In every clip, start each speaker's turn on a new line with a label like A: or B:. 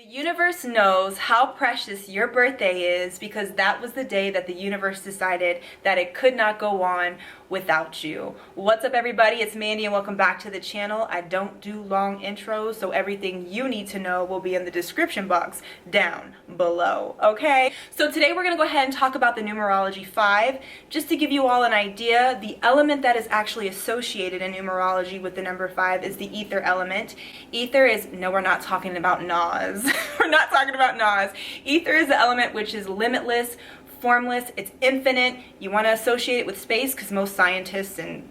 A: The universe knows how precious your birthday is because that was the day that the universe decided that it could not go on without you. What's up, everybody? It's Mandy and welcome back to the channel. I don't do long intros, so everything you need to know will be in the description box down below, okay? So today we're going to go ahead and talk about the numerology 5. Just to give you all an idea, the element that is actually associated in numerology with the number 5 is the ether element. Ether is, no, we're not talking about Nas. We're not talking about Nas. Ether is the element which is limitless, formless, it's infinite. You want to associate it with space because most scientists and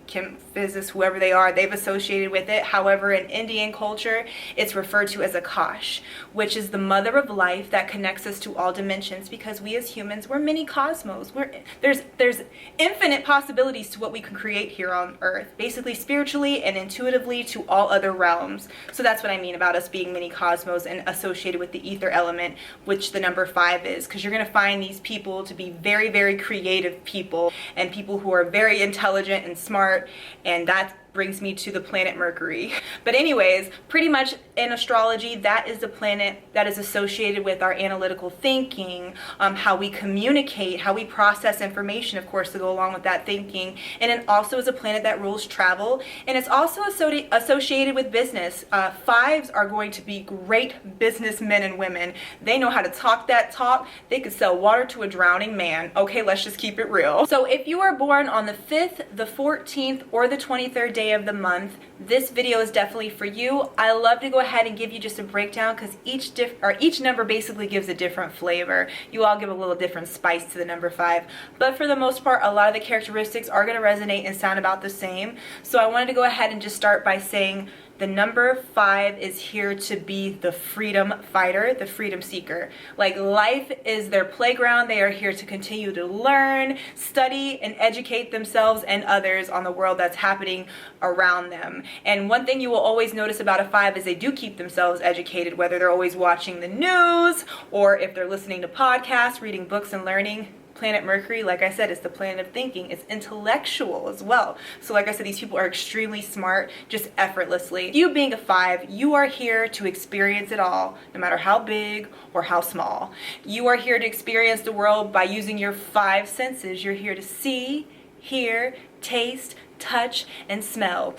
A: physicists, whoever they are, they've associated with it. However, in Indian culture, it's referred to as Akash, which is the mother of life that connects us to all dimensions because we as humans, we're mini cosmos. There's infinite possibilities to what we can create here on Earth, basically spiritually and intuitively to all other realms. So that's what I mean about us being mini cosmos and associated with the ether element, which the number 5 is, because you're going to find these people to be very, very creative people and people who are very intelligent and smart, and that brings me to the planet Mercury. But anyways, pretty much in astrology, that is the planet that is associated with our analytical thinking, how we communicate, how we process information, of course, to go along with that thinking. And it also is a planet that rules travel, and it's also associated with business. 5s are going to be great businessmen and women. They know how to talk that talk. They could sell water to a drowning man. Okay, let's just keep it real. So if you are born on the 5th, the 14th, or the 23rd day of the month, this video is definitely for you. I love to go ahead and give you just a breakdown because each number basically gives a different flavor. You all give a little different spice to the number 5, but for the most part, a lot of the characteristics are going to resonate and sound about the same. So I wanted to go ahead and just start by saying the number 5 is here to be the freedom fighter, the freedom seeker. Like, life is their playground. They are here to continue to learn, study, and educate themselves and others on the world that's happening around them. And one thing you will always notice about a 5 is they do keep themselves educated, whether they're always watching the news or if they're listening to podcasts, reading books, and learning. Planet Mercury, like I said, is the planet of thinking. It's intellectual as well. So like I said, these people are extremely smart, just effortlessly. You being a 5, you are here to experience it all, no matter how big or how small. You are here to experience the world by using your 5 senses. You're here to see, hear, taste, touch, and smell.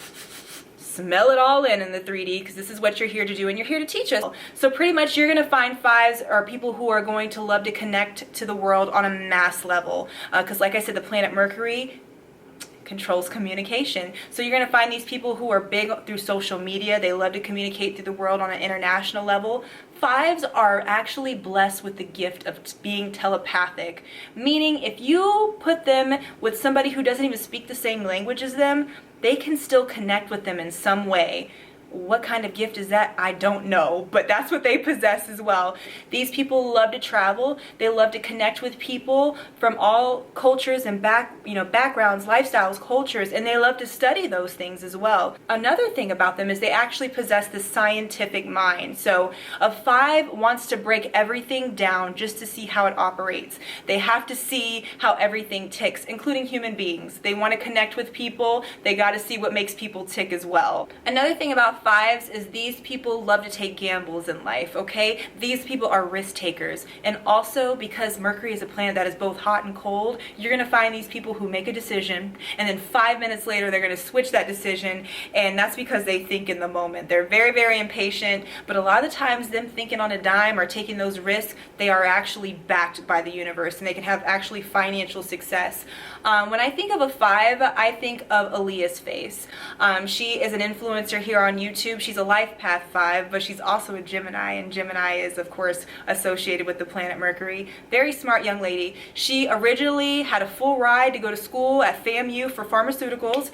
A: Smell it all in the 3D, because this is what you're here to do, and you're here to teach us. So pretty much you're going to find 5s are people who are going to love to connect to the world on a mass level, because like I said, the planet Mercury controls communication. So you're going to find these people who are big through social media. They love to communicate through the world on an international level. 5s are actually blessed with the gift of being telepathic, meaning if you put them with somebody who doesn't even speak the same language as them, they can still connect with them in some way. What kind of gift is that? I don't know, but that's what they possess as well. These people love to travel. They love to connect with people from all cultures and backgrounds, lifestyles, cultures, and they love to study those things as well. Another thing about them is they actually possess the scientific mind. So a 5 wants to break everything down just to see how it operates. They have to see how everything ticks, including human beings. They want to connect with people. They got to see what makes people tick as well. Another thing about 5s is these people love to take gambles in life, okay? These people are risk takers. And also, because Mercury is a planet that is both hot and cold, you're going to find these people who make a decision and then 5 minutes later they're going to switch that decision, and that's because they think in the moment. They're very, very impatient, but a lot of the times them thinking on a dime or taking those risks, they are actually backed by the universe and they can have actually financial success. When I think of a 5, I think of Aaliyah's face. She is an influencer here on YouTube. She's a life path 5, but she's also a Gemini, and Gemini is of course associated with the planet Mercury. Very smart young lady. She originally had a full ride to go to school at FAMU for pharmaceuticals.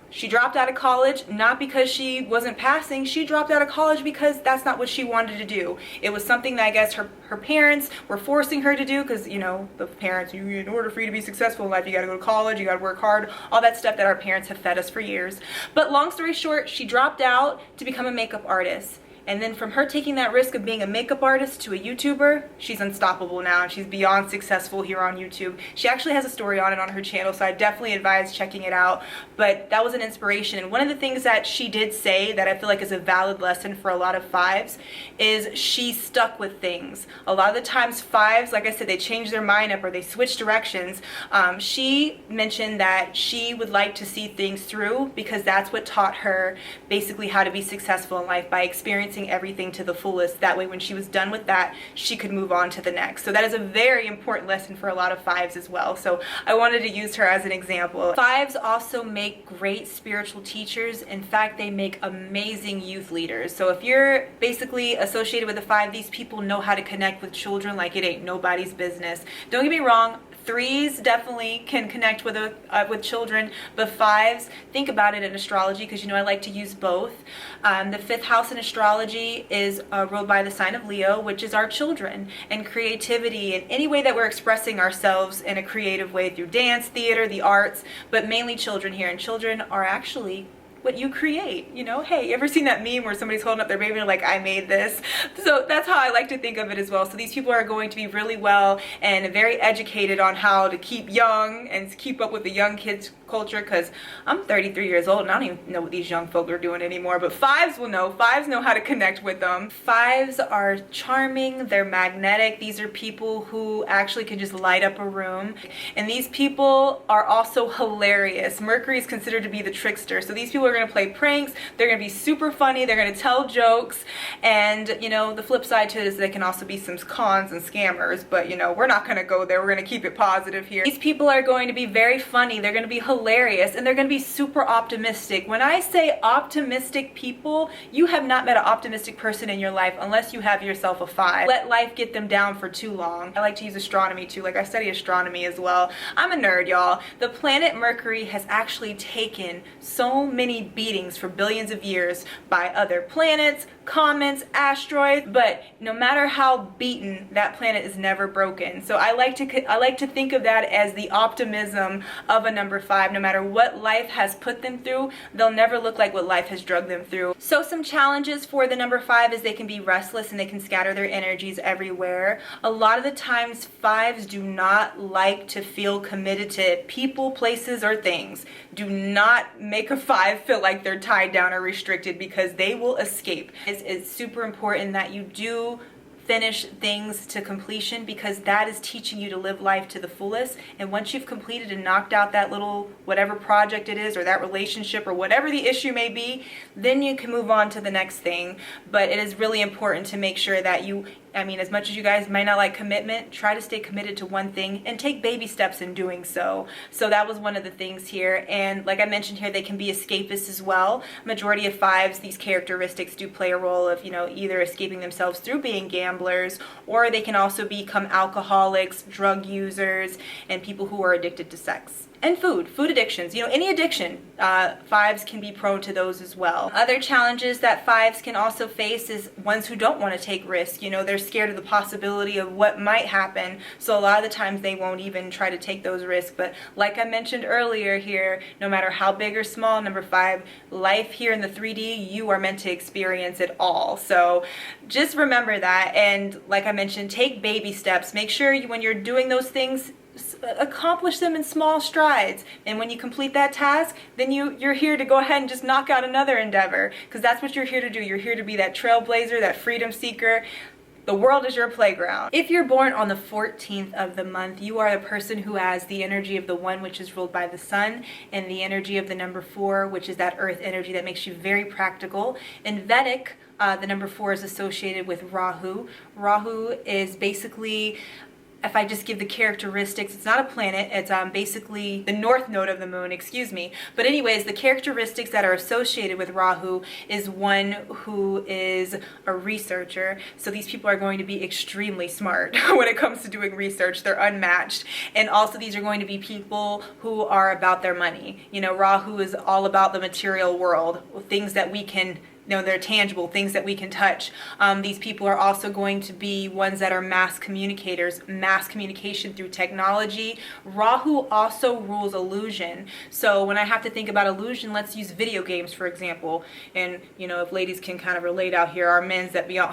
A: She dropped out of college, not because she wasn't passing. She dropped out of college because that's not what she wanted to do. It was something that I guess her parents were forcing her to do, because, you know, the parents, in order for you to be successful in life, you got to go to college, you got to work hard, all that stuff that our parents have fed us for years. But long story short, she dropped out to become a makeup artist. And then from her taking that risk of being a makeup artist to a YouTuber, she's unstoppable now, and she's beyond successful here on YouTube. She actually has a story on it on her channel, so I definitely advise checking it out. But that was an inspiration. And one of the things that she did say that I feel like is a valid lesson for a lot of fives is she stuck with things. A lot of the times fives, like I said, they change their mind up or they switch directions. She mentioned that she would like to see things through because that's what taught her basically how to be successful in life, by experiencing everything to the fullest. That way when she was done with that, she could move on to the next. So that is a very important lesson for a lot of fives as well. So I wanted to use her as an example. Fives also make great spiritual teachers. In fact, they make amazing youth leaders. So if you're basically associated with a five, these people know how to connect with children like it ain't nobody's business. Don't get me wrong, threes definitely can connect with children, but fives, think about it in astrology, because you know I like to use both. The fifth house in astrology is ruled by the sign of Leo, which is our children and creativity and any way that we're expressing ourselves in a creative way through dance, theater, the arts, but mainly children here. And children are actually what you create. You know, hey, you ever seen that meme where somebody's holding up their baby and they're like, I made this? So that's how I like to think of it as well. So these people are going to be really well and very educated on how to keep young and keep up with the young kids culture, because I'm 33 years old and I don't even know what these young folk are doing anymore, but fives will know. Fives know how to connect with them. Fives are charming, they're magnetic. These are people who actually can just light up a room, and these people are also hilarious. Mercury is considered to be the trickster, so these people are going to play pranks, they're going to be super funny, they're going to tell jokes, and you know, the flip side to it is they can also be some cons and scammers, but you know, we're not going to go there. We're going to keep it positive here. These people are going to be very funny, they're going to be hilarious, and they're going to be super optimistic. When I say optimistic people, you have not met an optimistic person in your life unless you have yourself a five. Let life get them down for too long. I like to use astronomy too, like I study astronomy as well. I'm a nerd, y'all. The planet Mercury has actually taken so many beatings for billions of years by other planets, comets, asteroids, but no matter how beaten, that planet is never broken. So I like to think of that as the optimism of a number five. No matter what life has put them through, they'll never look like what life has drugged them through. So some challenges for the number five is they can be restless and they can scatter their energies everywhere. A lot of the times fives do not like to feel committed to people, places, or things. Do not make a five feel like they're tied down or restricted, because they will escape. It's super important that you do finish things to completion, because that is teaching you to live life to the fullest. And once you've completed and knocked out that little whatever project it is, or that relationship, or whatever the issue may be, then you can move on to the next thing. But it is really important to make sure that you, I mean, as much as you guys might not like commitment, try to stay committed to one thing and take baby steps in doing so. So that was one of the things here. And like I mentioned here, they can be escapists as well. Majority of fives, these characteristics do play a role of, you know, either escaping themselves through being gamblers, or they can also become alcoholics, drug users, and people who are addicted to sex. And food addictions, you know, any addiction, fives can be prone to those as well. Other challenges that fives can also face is ones who don't want to take risks. You know, they're scared of the possibility of what might happen, so a lot of the times they won't even try to take those risks. But like I mentioned earlier here, no matter how big or small, number five, life here in the 3D, you are meant to experience it all. So just remember that, and like I mentioned, take baby steps. Make sure when you're doing those things, accomplish them in small strides, and when you complete that task, then you're here to go ahead and just knock out another endeavor, because that's what you're here to do. You're here to be that trailblazer, that freedom seeker. The world is your playground. If you're born on the 14th of the month, you are a person who has the energy of the one, which is ruled by the sun, and the energy of the number four, which is that earth energy that makes you very practical. In Vedic, the number four is associated with Rahu. Rahu is basically, if I just give the characteristics, it's not a planet, it's basically the north node of the moon, excuse me. But anyways, the characteristics that are associated with Rahu is one who is a researcher. So these people are going to be extremely smart when it comes to doing research. They're unmatched. And also these are going to be people who are about their money. You know, Rahu is all about the material world, things that we can they're tangible, things that we can touch. These people are also going to be ones that are mass communicators, mass communication through technology. Rahu also rules illusion. So when I have to think about illusion, let's use video games, for example. And, if ladies can kind of relate out here, our men that be on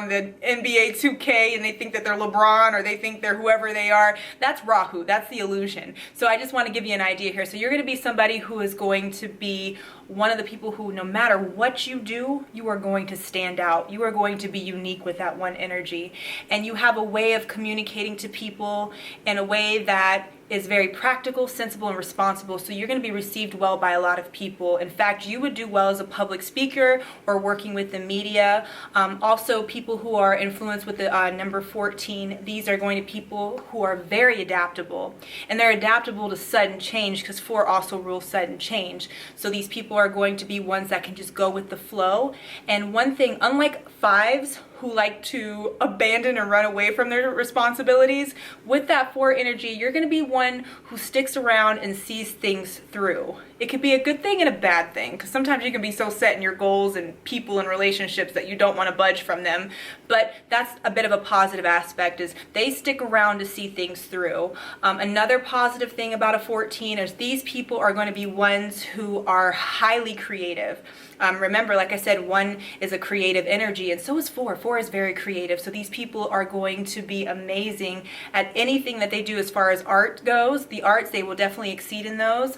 A: the NBA 2K and they think that they're LeBron or they think they're whoever they are, that's Rahu, that's the illusion. So I just want to give you an idea here. So you're going to be somebody who is going to be one of the people who, no matter what you do, you are going to stand out. You are going to be unique with that one energy. And you have a way of communicating to people in a way that is very practical, sensible, and responsible. So you're going to be received well by a lot of people. In fact, you would do well as a public speaker or working with the media. Also, people who are influenced with the number 14, these are going to be people who are very adaptable. And they're adaptable to sudden change because 4 also rules sudden change. So these people are going to be ones that can just go with the flow. And one thing, unlike 5s, who like to abandon and run away from their responsibilities, with that 4 energy, you're going to be one who sticks around and sees things through. It could be a good thing and a bad thing, because sometimes you can be so set in your goals and people and relationships that you don't want to budge from them. But that's a bit of a positive aspect, is they stick around to see things through. Another positive thing about a 14 is these people are going to be ones who are highly creative. Remember, like I said, 1 is a creative energy, and so is 4. 4 is very creative. So these people are going to be amazing at anything that they do as far as art goes. The arts, they will definitely exceed in those.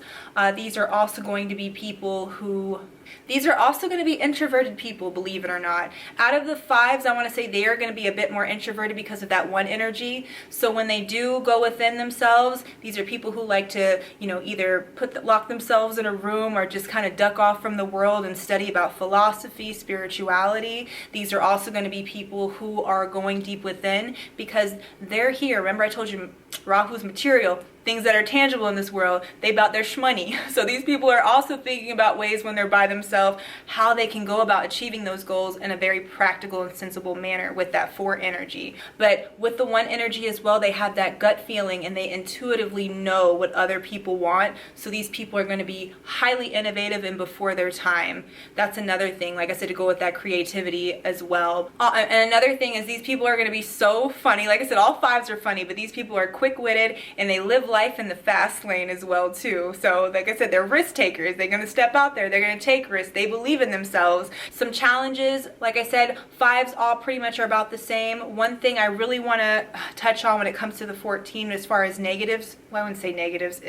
A: These are also going to be people who... These are also going to be introverted people, believe it or not. Out of the 5s, I want to say they are going to be a bit more introverted because of that 1 energy. So when they do go within themselves, these are people who like to, either lock themselves in a room or just kind of duck off from the world and study about philosophy, spirituality. These are also going to be people who are going deep within because they're here. Remember I told you Rahu's material. Things that are tangible in this world, they about their shmoney. So these people are also thinking about ways when they're by themselves, how they can go about achieving those goals in a very practical and sensible manner with that 4 energy. But with the 1 energy as well, they have that gut feeling and they intuitively know what other people want. So these people are going to be highly innovative and before their time. That's another thing, like I said, to go with that creativity as well. And another thing is these people are going to be so funny. Like I said, all 5s are funny, but these people are quick-witted and they live life in the fast lane as well too. So like I said, they're risk takers. They're going to step out there. They're going to take risks. They believe in themselves. Some challenges, like I said, 5s all pretty much are about the same. One thing I really want to touch on when it comes to the 14 as far as negatives, well, I wouldn't say negatives,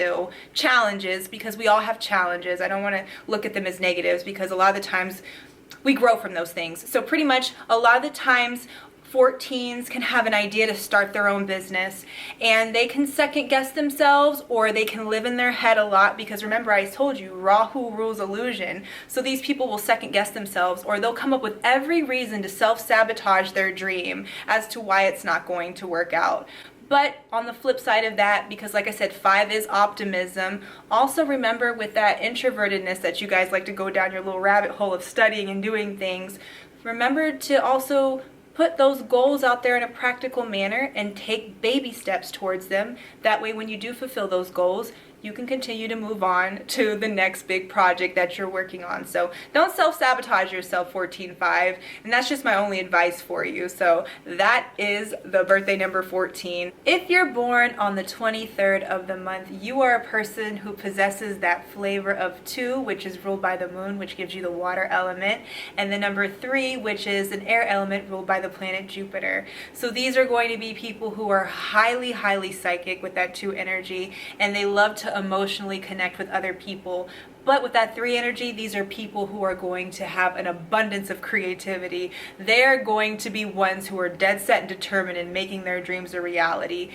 A: challenges, because we all have challenges. I don't want to look at them as negatives because a lot of the times we grow from those things. So pretty much a lot of the times 14s can have an idea to start their own business and they can second guess themselves or they can live in their head a lot because remember I told you Rahu rules illusion. So these people will second guess themselves or they'll come up with every reason to self-sabotage their dream as to why it's not going to work out. But on the flip side of that, because like I said, 5 is optimism, also remember with that introvertedness that you guys like to go down your little rabbit hole of studying and doing things, remember to also put those goals out there in a practical manner and take baby steps towards them. That way when you do fulfill those goals, you can continue to move on to the next big project that you're working on. So don't self-sabotage yourself, 14-5, and that's just my only advice for you. So that is the birthday number 14. If you're born on the 23rd of the month, you are a person who possesses that flavor of 2, which is ruled by the moon, which gives you the water element, and the number 3, which is an air element ruled by the planet Jupiter. So these are going to be people who are highly, highly psychic with that 2 energy, and they love to emotionally connect with other people. But with that 3 energy, these are people who are going to have an abundance of creativity. They're going to be ones who are dead set and determined in making their dreams a reality.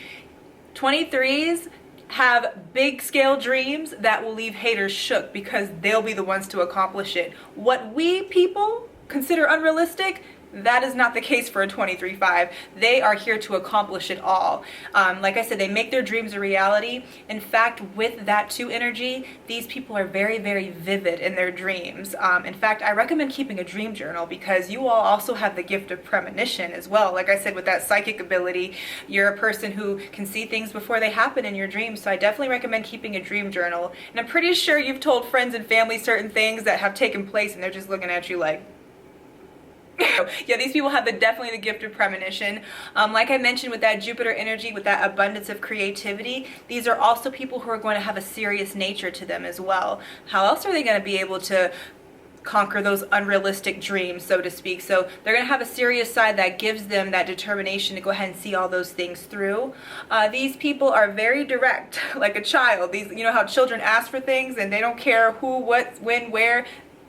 A: 23s have big scale dreams that will leave haters shook because they'll be the ones to accomplish it. What we people consider unrealistic, That is not the case for a 23-5. They are here to accomplish it all. Like I said, they make their dreams a reality. In fact, with that 2 energy, these people are very, very vivid in their dreams. In fact, I recommend keeping a dream journal because you all also have the gift of premonition as well. Like I said, with that psychic ability, you're a person who can see things before they happen in your dreams. So I definitely recommend keeping a dream journal. And I'm pretty sure you've told friends and family certain things that have taken place and they're just looking at you like, yeah, these people have definitely the gift of premonition. Like I mentioned, with that Jupiter energy, with that abundance of creativity, these are also people who are going to have a serious nature to them as well. How else are they going to be able to conquer those unrealistic dreams, so to speak? So they're going to have a serious side that gives them that determination to go ahead and see all those things through. These people are very direct, like a child. These, you know how children ask for things and they don't care who, what, when, where.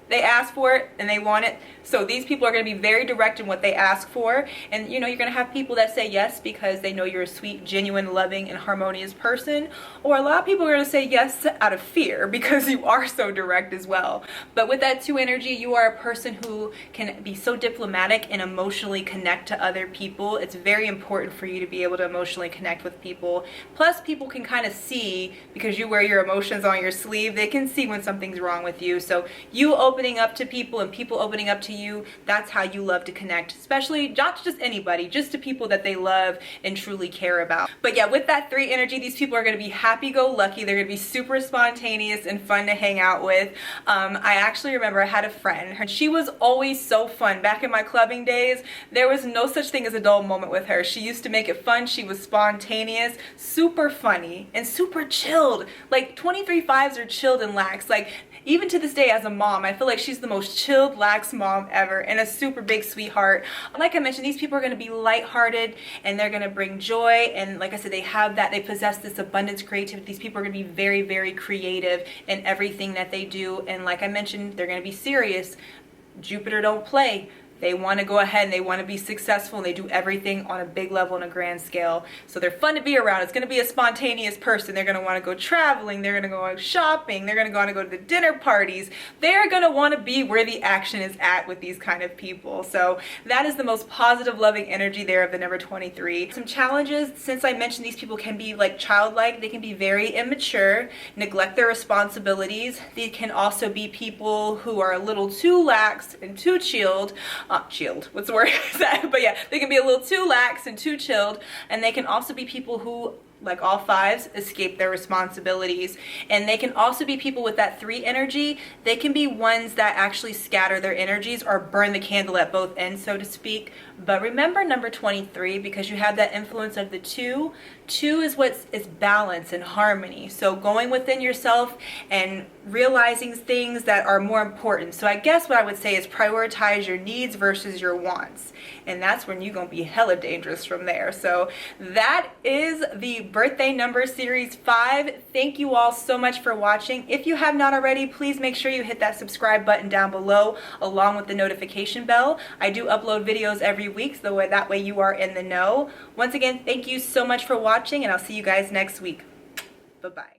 A: They ask for it and they want it. So these people are going to be very direct in what they ask for. And you know, you're going to have people that say yes because they know you're a sweet, genuine, loving, and harmonious person. Or a lot of people are going to say yes out of fear because you are so direct as well. But with that 2 energy, you are a person who can be so diplomatic and emotionally connect to other people. It's very important for you to be able to emotionally connect with people. Plus, people can kind of see, because you wear your emotions on your sleeve, they can see when something's wrong with you. So you opening up to people and people opening up to you, that's how you love to connect, especially not just anybody, just to people that they love and truly care about. But yeah, with that 3 energy, these people are going to be happy-go-lucky. They're going to be super spontaneous and fun to hang out with. I actually remember I had a friend, and she was always so fun. Back in my clubbing days, there was no such thing as a dull moment with her. She used to make it fun. She was spontaneous, super funny, and super chilled. Like 23-5s are chilled and lax. Like even to this day as a mom, I feel like she's the most chilled, lax mom ever and a super big sweetheart. Like I mentioned, these people are going to be lighthearted and they're going to bring joy. And like I said, they have that, they possess this abundance, creativity. These people are going to be very, very creative in everything that they do. And like I mentioned, they're going to be serious. Jupiter don't play. They want to go ahead and they want to be successful and they do everything on a big level and a grand scale. So they're fun to be around. It's going to be a spontaneous person. They're going to want to go traveling. They're going to go out shopping. They're going to want to go to the dinner parties. They're going to want to be where the action is at with these kind of people. So that is the most positive, loving energy there of the number 23. Some challenges, since I mentioned these people can be like childlike, they can be very immature, neglect their responsibilities. They can also be people who are a little too lax and too chilled. Chilled, what's the word? But yeah, they can be a little too lax and too chilled, and they can also be people who, like all 5s, escape their responsibilities. And they can also be people with that 3 energy. They can be ones that actually scatter their energies or burn the candle at both ends, so to speak. But remember number 23, because you have that influence of the 2. 2 is what is balance and harmony. So going within yourself and realizing things that are more important. So I guess what I would say is prioritize your needs versus your wants. And that's when you're going to be hella dangerous from there. So that is the birthday number series 5. Thank you all so much for watching. If you have not already, please make sure you hit that subscribe button down below along with the notification bell. I do upload videos every week, so that way you are in the know. Once again, thank you so much for watching, and I'll see you guys next week. Bye-bye.